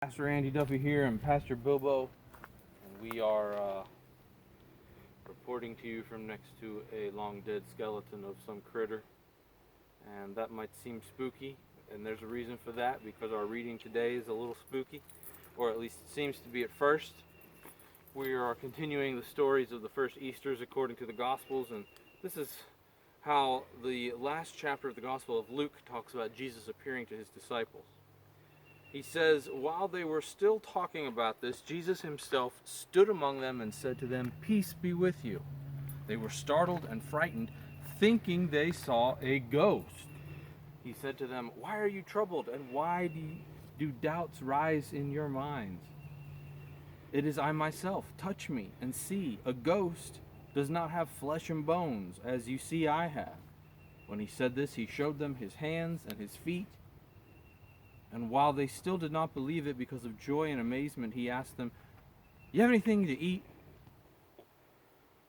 Pastor Andy Duffey here and Pastor Bilbo, and we are reporting to you from next to a long dead skeleton of some critter. And that might seem spooky, and there's a reason for that, because our reading today is a little spooky, or at least it seems to be at first. We are continuing the stories of the first Easters according to the Gospels, and this is how the last chapter of the Gospel of Luke talks about Jesus appearing to his disciples. He says, while they were still talking about this, Jesus himself stood among them and said to them, "Peace be with you." They were startled and frightened, thinking they saw a ghost. He said to them, "Why are you troubled, and why do doubts rise in your minds? It is I myself. Touch me and see. A ghost does not have flesh and bones, as you see I have." When he said this, he showed them his hands and his feet. And while they still did not believe it because of joy and amazement, he asked them, "You have anything to eat?"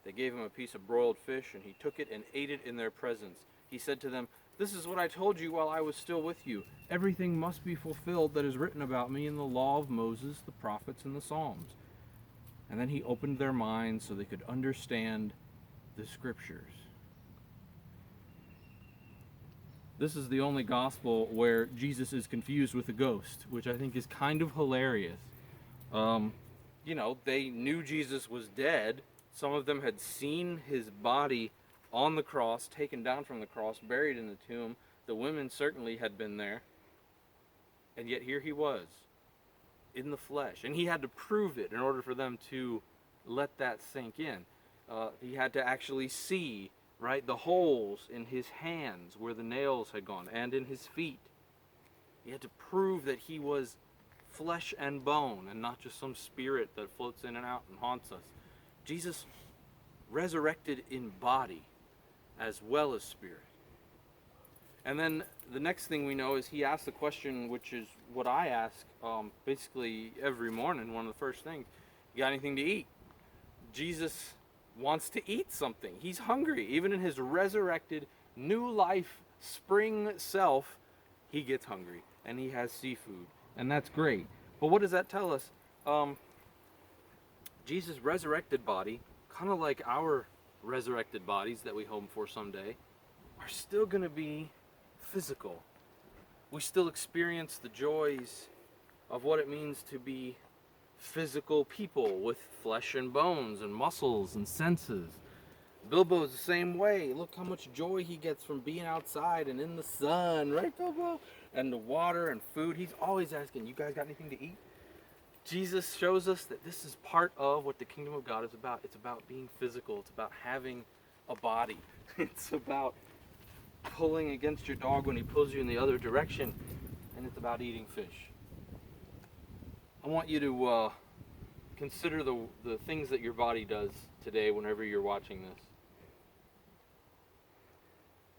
They gave him a piece of broiled fish, and he took it and ate it in their presence. He said to them, "This is what I told you while I was still with you. Everything must be fulfilled that is written about me in the law of Moses, the prophets, and the Psalms." And then he opened their minds so they could understand the scriptures. This is the only gospel where Jesus is confused with a ghost, which I think is kind of hilarious. They knew Jesus was dead. Some of them had seen his body on the cross, taken down from the cross, buried in the tomb. The women certainly had been there. And yet here he was, in the flesh. And he had to prove it in order for them to let that sink in. He had to actually see, right, the holes in his hands where the nails had gone, and in his feet. He had to prove that he was flesh and bone, and not just some spirit that floats in and out and haunts us. Jesus resurrected in body as well as spirit. And then the next thing we know is he asked the question, which is what I ask basically every morning, one of the first things: you got anything to eat? Jesus wants to eat something. He's hungry. Even in his resurrected, new life, spring self, he gets hungry, and he has seafood, and that's great. But what does that tell us? Jesus' resurrected body, kind of like our resurrected bodies that we hope for someday, are still going to be physical. We still experience the joys of what it means to be physical people with flesh and bones and muscles and senses. Bilbo is the same way. Look how much joy he gets from being outside and in the sun, right, Bilbo? And the water and food. He's always asking, "You guys got anything to eat?" Jesus shows us that this is part of what the kingdom of God is about. It's about being physical. It's about having a body. It's about pulling against your dog when he pulls you in the other direction. And it's about eating fish. I want you to consider the things that your body does today whenever you're watching this.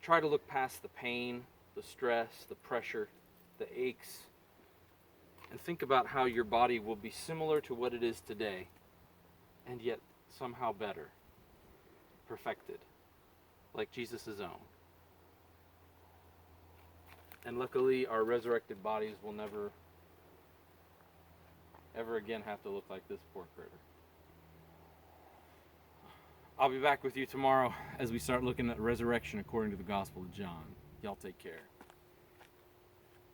Try to look past the pain, the stress, the pressure, the aches, and think about how your body will be similar to what it is today, and yet somehow better, perfected, like Jesus' own. And luckily, our resurrected bodies will never ever again have to look like this poor critter. I'll be back with you tomorrow as we start looking at resurrection according to the Gospel of John. Y'all take care.